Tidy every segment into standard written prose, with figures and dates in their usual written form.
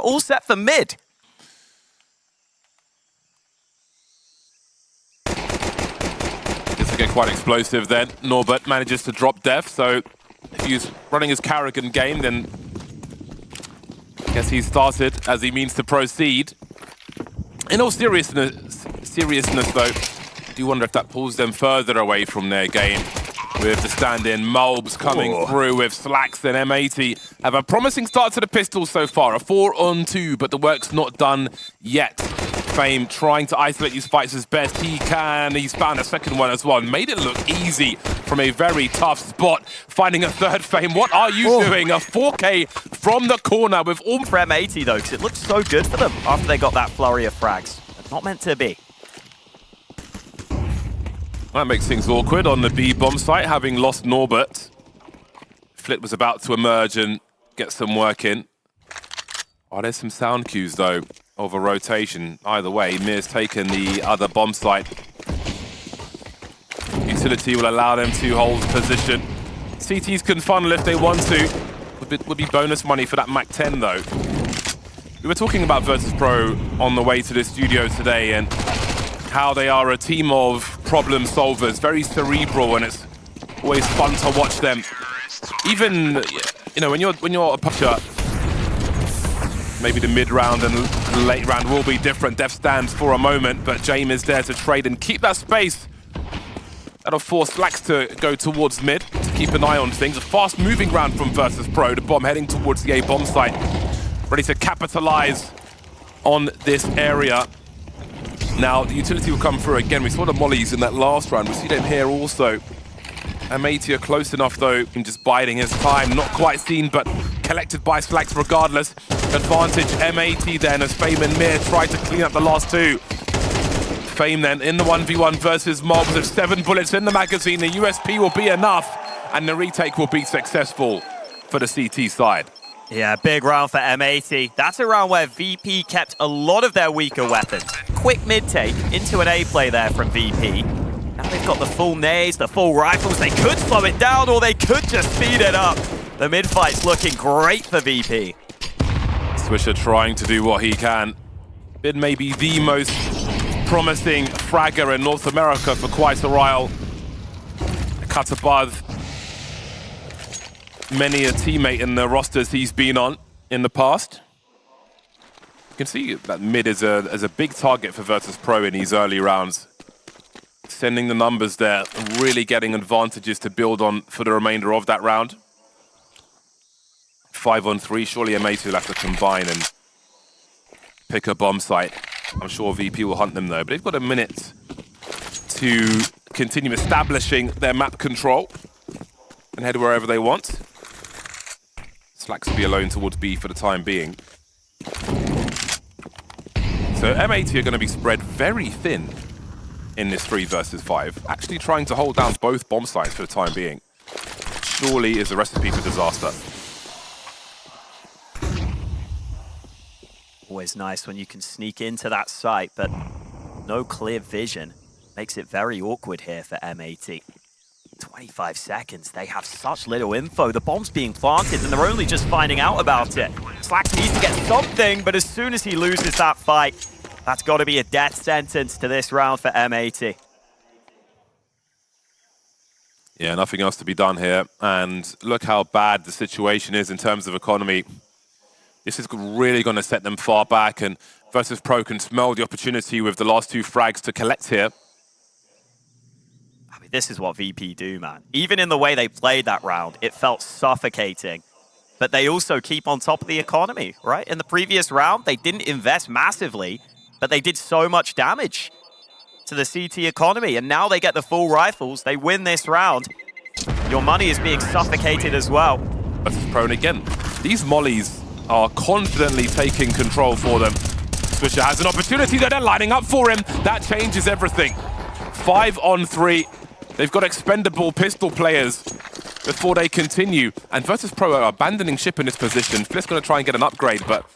All set for mid. This will get quite explosive then. Norbert manages to drop dephh, so if he's running his Carrigan game, then I guess he started as he means to proceed. In all seriousness though, I do wonder if that pulls them further away from their game. With the stand-in, Mulbs coming through with Slacks and M80. Have a promising start to the pistol so far, a 4-on-2, but the work's not done yet. Fame trying to isolate these fights as best he can. He's found a second one as well and made it look easy from a very tough spot. Finding a third Fame. What are you doing? A 4K from the corner with all... For M80 though, because it looked so good for them after they got that flurry of frags. Not meant to be. That makes things awkward on the B bomb site, having lost Norbert. Flit was about to emerge and get some work in. Oh, there's some sound cues though of a rotation. Either way, Mir's taken the other bomb site. Utility will allow them to hold position. CTs can funnel if they want to. Would be bonus money for that Mac 10 though. We were talking about virtus.pro on the way to the studio today and how they are a team of problem solvers, very cerebral, and it's always fun to watch them. Even, you know, when you're a pusher, maybe the mid round and late round will be different. dephh stands for a moment, but jame is there to trade and keep that space. That'll force Slacks to go towards mid to keep an eye on things. A fast moving round from virtus.pro. The bomb heading towards the A bomb site, ready to capitalize on this area. Now, the utility will come through again. We saw the mollies in that last round. We see them here also. M80 are close enough, though, in just biding his time. Not quite seen, but collected by Slacks regardless. Advantage M80 then, as Fame and Mir try to clean up the last two. Fame then in the 1v1 versus Mobs with 7 bullets in the magazine. The USP will be enough, and the retake will be successful for the CT side. Yeah, big round for M80. That's a round where VP kept a lot of their weaker weapons. Quick mid-take into an A play there from VP. Now they've got the full nades, the full rifles. They could slow it down or they could just speed it up. The mid-fight's looking great for VP. Swisher trying to do what he can. Been maybe the most promising fragger in North America for quite a while. A cut above many a teammate in the rosters he's been on in the past. You can see that mid is a big target for virtus.pro in these early rounds. Sending the numbers there, really getting advantages to build on for the remainder of that round. 5-on-3, surely M80 will have to combine and pick a bomb site. I'm sure VP will hunt them though, but they've got a minute to continue establishing their map control and head wherever they want. Slacks will be alone towards B for the time being. So M80 are going to be spread very thin in this 3 versus 5, actually trying to hold down both bomb sites for the time being. Surely is a recipe for disaster. Always nice when you can sneak into that site, but no clear vision. Makes it very awkward here for M80. 25 seconds, they have such little info. The bomb's being planted and they're only just finding out about it. Slacks needs to get something, but as soon as he loses that fight, that's got to be a death sentence to this round for M80. Yeah, nothing else to be done here. And look how bad the situation is in terms of economy. This is really going to set them far back, and virtus.pro can smell the opportunity with the last 2 frags to collect here. I mean, this is what VP do, man. Even in the way they played that round, it felt suffocating. But they also keep on top of the economy, right? In the previous round, they didn't invest massively, but they did so much damage to the CT economy. And now they get the full rifles. They win this round. Your money is being suffocated as well. virtus.pro, and again, these mollies are confidently taking control for them. Swisher has an opportunity that they're lining up for him. That changes everything. 5-on-3. They've got expendable pistol players before they continue. And virtus.pro are abandoning ship in this position. Flit's going to try and get an upgrade, but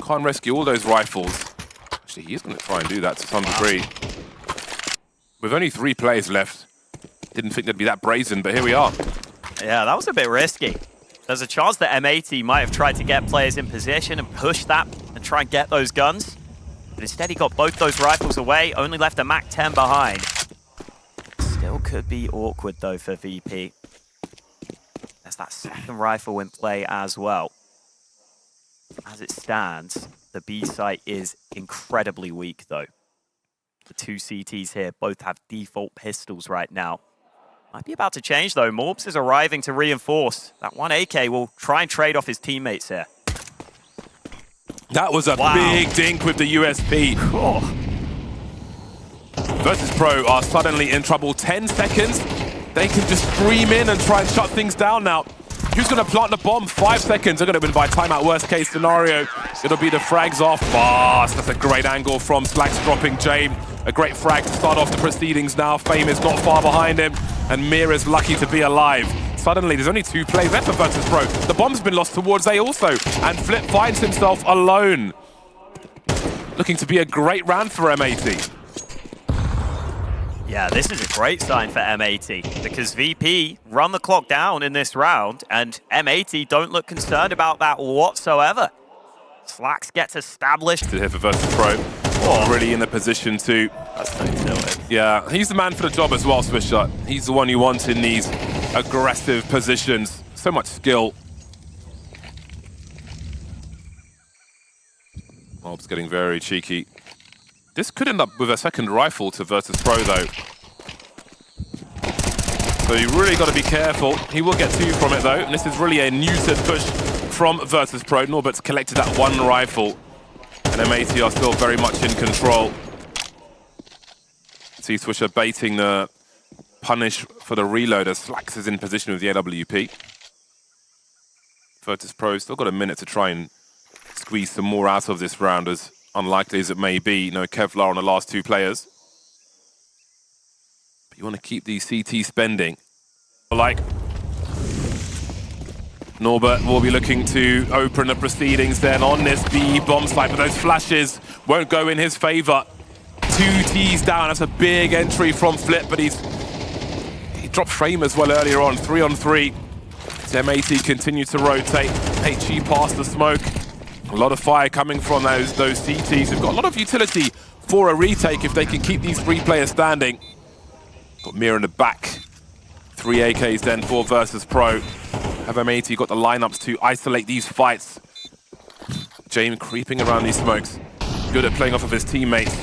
can't rescue all those rifles. Actually, he's going to try and do that to some degree. With only 3 players left. Didn't think they'd be that brazen, but here we are. Yeah, that was a bit risky. There's a chance that M80 might have tried to get players in position and push that and try and get those guns. But instead he got both those rifles away, only left a MAC-10 behind. Still could be awkward though for VP. There's that second rifle in play as well. As it stands, the B site is incredibly weak though. The two CTs here both have default pistols right now. Might be about to change though. Morbs is arriving to reinforce. That one AK will try and trade off his teammates here. That was a big dink with the USP. Oh. Virtus.pro are suddenly in trouble. 10 seconds. They can just stream in and try and shut things down now. Who's going to plant the bomb? 5 seconds. They're going to win by timeout. Worst case scenario. It'll be the frags off fast. That's a great angle from Slacks dropping Jame. A great frag to start off the proceedings now. Fame is not far behind him. And Mir is lucky to be alive. Suddenly, there's only 2 plays left for Virtus.pro. The bomb's been lost towards A also. And Flip finds himself alone. Looking to be a great round for M80. Yeah, this is a great sign for M80 because VP run the clock down in this round and M80 don't look concerned about that whatsoever. Slacks gets established. Here for Virtus.pro. Oh. Really in a position to... That's no tilting. Yeah, he's the man for the job as well, Swisher. He's the one you want in these aggressive positions. So much skill. Mob's getting very cheeky. This could end up with a second rifle to Virtus.pro though. So you really got to be careful. He will get 2 from it though. And this is really a neutered push from Virtus.pro. Norbert's collected that 1 rifle. And M80 are still very much in control. See Swisher baiting the punish for the reload as Slacks is in position with the AWP. Virtus.pro still got a minute to try and squeeze some more out of this round, as unlikely as it may be. No Kevlar on the last 2 players. But you want to keep these CT spending. Like, Norbert will be looking to open the proceedings then on this B bomb site, but those flashes won't go in his favor. 2 T's down, that's a big entry from Flip, but he dropped frame as well earlier on, 3 on 3. M80 continue to rotate, HE past the smoke. A lot of fire coming from those CTs. They've got a lot of utility for a retake if they can keep these 3 players standing. Got Mir in the back. 3 AKs then for Virtus.pro. Have M80 got the lineups to isolate these fights. Jame creeping around these smokes. Good at playing off of his teammates.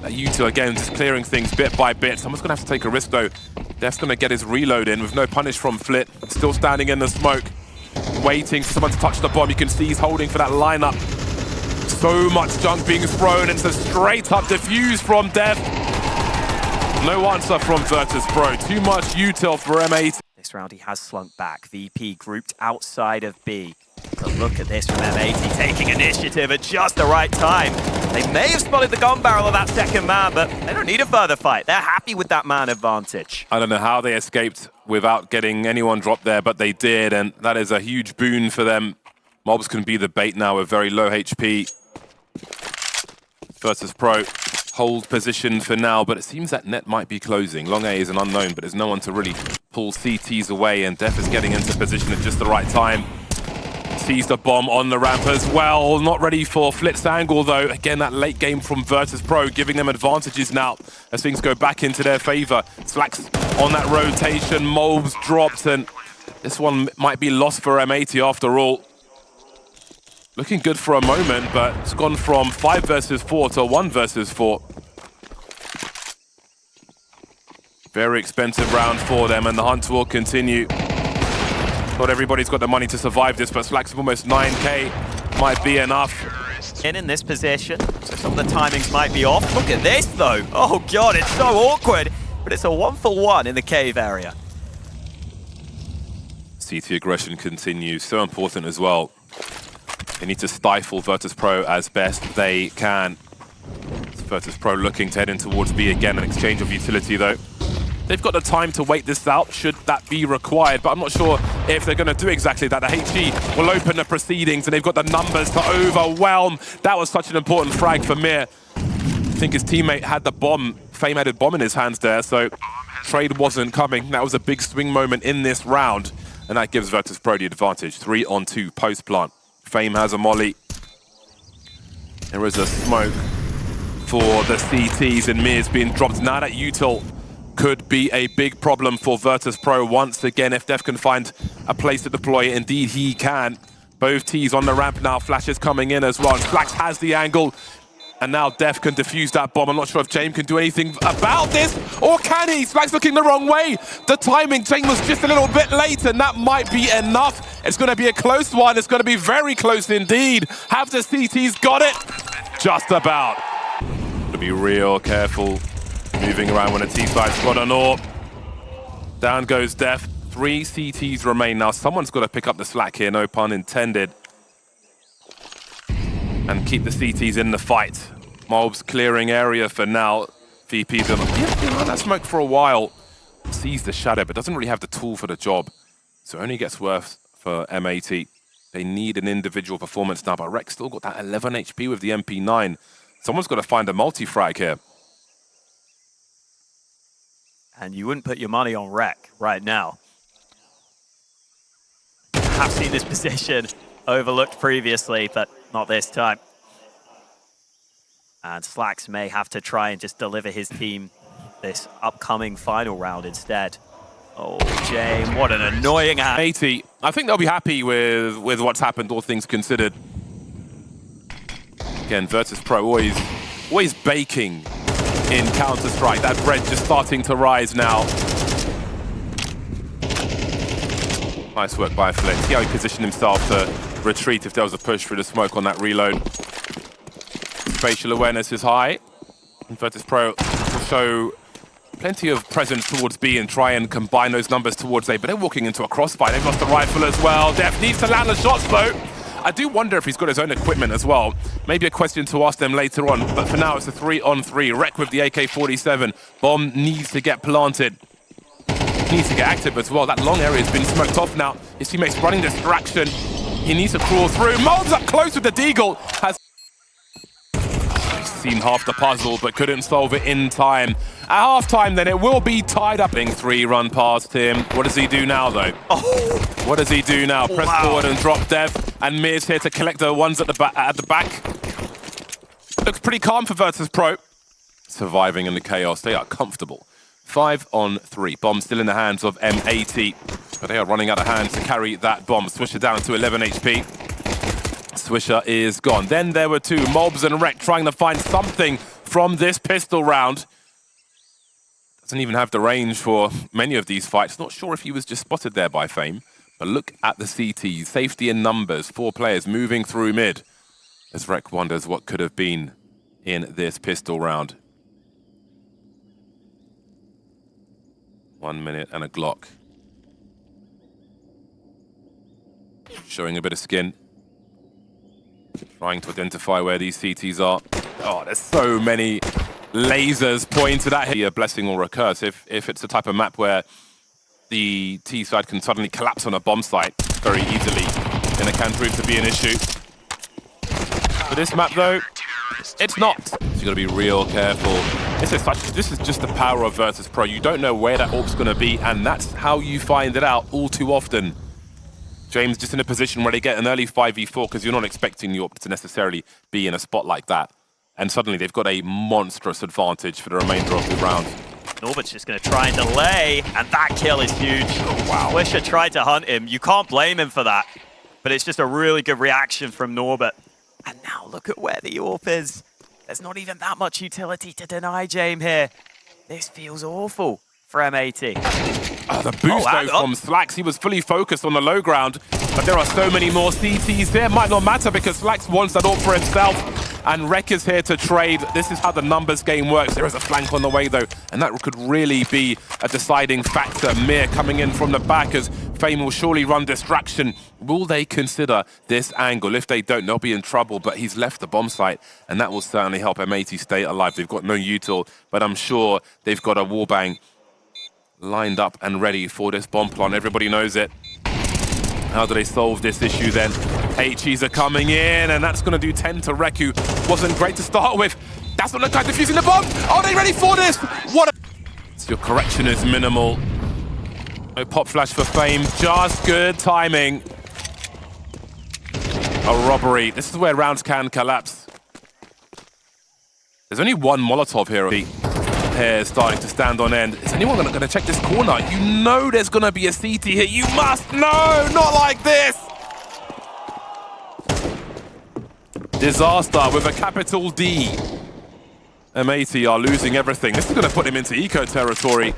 U2 again just clearing things bit by bit. Someone's going to have to take a risk though. Deph's going to get his reload in with no punish from Flit. Still standing in the smoke. Waiting for someone to touch the bomb. You can see he's holding for that lineup. So much junk being thrown. It's a straight up defuse from Deph. No answer from Virtus.pro. Too much util for M80. This round he has slunk back. VP grouped outside of B. But look at this from M80 taking initiative at just the right time. They may have spotted the gun barrel of that second man, but they don't need a further fight. They're happy with that man advantage. I don't know how they escaped without getting anyone dropped there, but they did, and that is a huge boon for them. Mobs can be the bait now with very low HP. Virtus.pro hold position for now, but it seems that net might be closing. Long A is an unknown, but there's no one to really pull CTs away, and Deph is getting into position at just the right time. Sees the bomb on the ramp as well. Not ready for Flit's angle though. Again, that late game from Virtus.pro giving them advantages now as things go back into their favor. Slacks on that rotation. Mobs dropped, and this one might be lost for M80 after all. Looking good for a moment, but it's gone from 5 versus 4 to 1 versus 4. Very expensive round for them, and the hunt will continue. Not everybody's got the money to survive this, but Slacks of almost 9K might be enough. In this position, so some of the timings might be off. Look at this though. Oh god, it's so awkward, but it's a 1-for-1 in the cave area. CT aggression continues, so important as well. They need to stifle Virtus.pro as best they can. Virtus.pro looking to head in towards B again, an exchange of utility though. They've got the time to wait this out, should that be required, but I'm not sure if they're going to do exactly that. The HE will open the proceedings, and they've got the numbers to overwhelm. That was such an important frag for Mir. I think his teammate had the bomb, Fame-added bomb in his hands there, so trade wasn't coming. That was a big swing moment in this round. and that gives virtus.pro the advantage. 3-on-2 post-plant. Fame has a molly. There is a smoke for the CTs, and Mir's being dropped. Now that util could be a big problem for virtus.pro once again. If dephh can find a place to deploy it, indeed he can. Both T's on the ramp now, flashes coming in as well. And Flax has the angle, and now dephh can defuse that bomb. I'm not sure if Jame can do anything about this, or can he? Flax looking the wrong way. The timing, Jame was just a little bit late, and that might be enough. It's going to be a close one. It's going to be very close indeed. Have the CTs got it? Just about. To be real careful moving around when a T-side's got an AWP. Down goes dephh. 3 CTs remain now. Someone's got to pick up the slack here, no pun intended, and keep the CTs in the fight. Mob's clearing area for now. VP's been on that smoke for a while. Sees the shadow, but doesn't really have the tool for the job. So only gets worse for M80. They need an individual performance now, but Rek still got that 11 HP with the MP9. Someone's got to find a multi-frag here. And you wouldn't put your money on Rek right now. I've seen this position overlooked previously, but not this time. And Slax may have to try and just deliver his team this upcoming final round instead. Oh, Jame, what an annoying hand. 80. I think they'll be happy with what's happened, all things considered. Again, virtus.pro always baking in Counter-Strike. That bread just starting to rise now. Nice work by Flick. See how he positioned himself to retreat if there was a push through the smoke on that reload. Spatial awareness is high. And virtus.pro will show plenty of presence towards B and try and combine those numbers towards A, but they're walking into a crossfire. They've lost the rifle as well. dephh needs to land the shots though. I do wonder if he's got his own equipment as well. Maybe a question to ask them later on, but for now it's a 3-on-3. Rek with the AK-47. Bomb needs to get planted. Needs to get active as well. That long area has been smoked off now. His teammates running distraction. He needs to crawl through. Mold's up close with the deagle. Has seen half the puzzle, but couldn't solve it in time. At halftime, then, it will be tied up. 3 run past him. What does he do now, though? Oh. What does he do now? Press forward and drop dephh. And Mir's here to collect the ones at the back. Looks pretty calm for virtus.pro. Surviving in the chaos. They are comfortable. 5-on-3. Bomb still in the hands of M80. But they are running out of hands to carry that bomb. Swisher down to 11 HP. Swisher is gone. Then there were 2, Mobs and Rek, trying to find something from this pistol round. Doesn't even have the range for many of these fights. Not sure if he was just spotted there by Fame. But look at the CTs. Safety in numbers. 4 players moving through mid. As Rek wonders what could have been in this pistol round. 1 minute and a Glock. Showing a bit of skin. Trying to identify where these CTs are. Oh, there's so many lasers pointed at him. A blessing or a curse if it's the type of map where the T side can suddenly collapse on a bomb site very easily, and it can prove to be an issue. For this map though, it's not. So you gotta be real careful. This is just the power of virtus.pro. You don't know where that AWP's gonna be, and that's how you find it out all too often. James just in a position where they get an early 5v4 because you're not expecting the AWP to necessarily be in a spot like that. And suddenly they've got a monstrous advantage for the remainder of the round. Norbert's just going to try and delay, and that kill is huge. Oh, wow. Swisher tried to hunt him. You can't blame him for that. But it's just a really good reaction from Norbert. And now look at where the AWP is. There's not even that much utility to deny Jame here. This feels awful for M80. The boost though from Slax. He was fully focused on the low ground, but there are so many more CTs there. Might not matter because Slax wants that AWP for himself, and Rek is here to trade. This is how the numbers game works. There is a flank on the way though, and that could really be a deciding factor. Mir coming in from the back as Fame will surely run distraction. Will they consider this angle? If they don't, they'll be in trouble, but he's left the bomb site, and that will certainly help M80 stay alive. They've got no util, but I'm sure they've got a wallbang lined up and ready for this bomb plant. Everybody knows it. How do they solve this issue then? HEs are coming in, and that's going to do 10 to Rek, who wasn't great to start with. That's not the guy defusing the bomb. Are they ready for this? What? So your correction is minimal. No pop flash for Fame, just good timing. A robbery. This is where rounds can collapse. There's only one Molotov here. The hair is starting to stand on end. Is anyone going to check this corner? You know there's going to be a CT here. You must know, not like this. Disaster with a capital D. M80 are losing everything. This is going to put him into eco territory.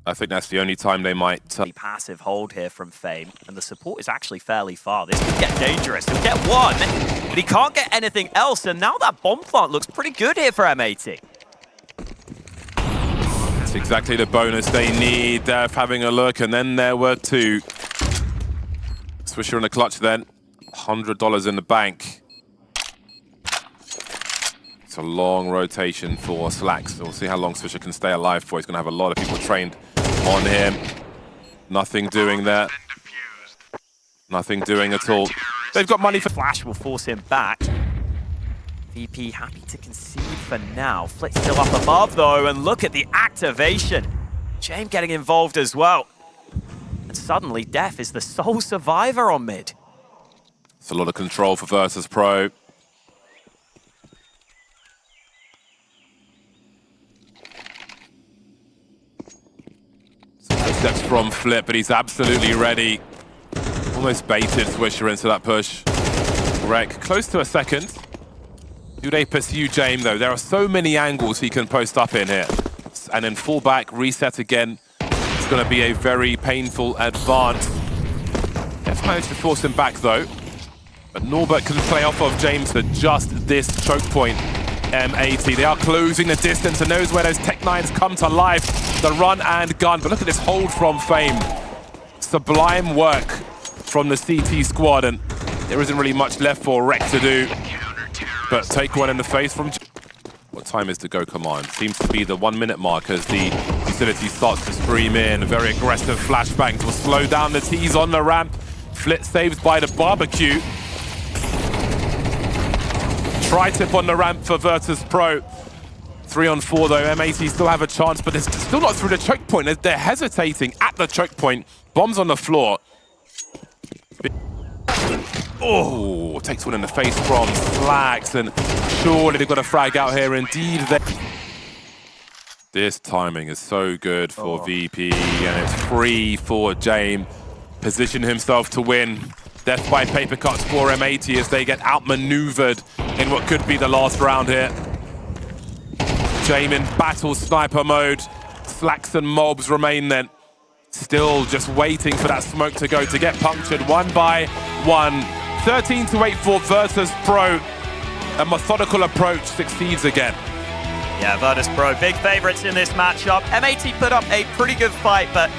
I think that's the only time they might... Passive hold here from Fame, and the support is actually fairly far. This could get dangerous. He'll get one, but he can't get anything else, and now that bomb plant looks pretty good here for M80. That's exactly the bonus they need. dephh having a look, and then there were two. Swisher in the clutch then. $100 in the bank. It's a long rotation for Slacks. We'll see how long Swisher can stay alive for. He's going to have a lot of people trained on him. Nothing doing there. Nothing doing at all. They've got money for... Flash will force him back. VP happy to concede for now. Flick's still up above though, and look at the activation. jame getting involved as well. And suddenly dephh is the sole survivor on mid. It's a lot of control for virtus.pro. Steps from Flip, but he's absolutely ready. Almost baited Swisher into that push. Wreck close to a second. Do they pursue jame though? There are so many angles he can post up in here. And then fall back, reset again. It's going to be a very painful advance. dephh managed to force him back though. But Norbert can play off of jame to just this choke point. M80, they are closing the distance and knows where those Tech-9s come to life. The run and gun, but look at this hold from Fame. Sublime work from the CT squad, and there isn't really much left for Rec to do. But take one in the face from... What time is to go command? Seems to be the 1 minute mark as the facility starts to stream in. Very aggressive flashbangs will slow down the T's on the ramp. Flit saved by the barbecue. Tri-tip on the ramp for virtus.pro. 3 on 4 though, M80 still have a chance, but it's still not through the choke point. They're hesitating at the choke point. Bombs on the floor. Oh, takes one in the face from Slacks, and surely they've got a frag out here. Indeed, this timing is so good for VP, and it's free for jame. Position himself to win. dephh by paper cuts for M80 as they get outmaneuvered in what could be the last round here. jame in battle sniper mode. Slacks and mobs remain then. Still just waiting for that smoke to go, to get punctured one by one. 13-8 for virtus.pro. A methodical approach succeeds again. Yeah, virtus.pro, big favorites in this matchup. M80 put up a pretty good fight, but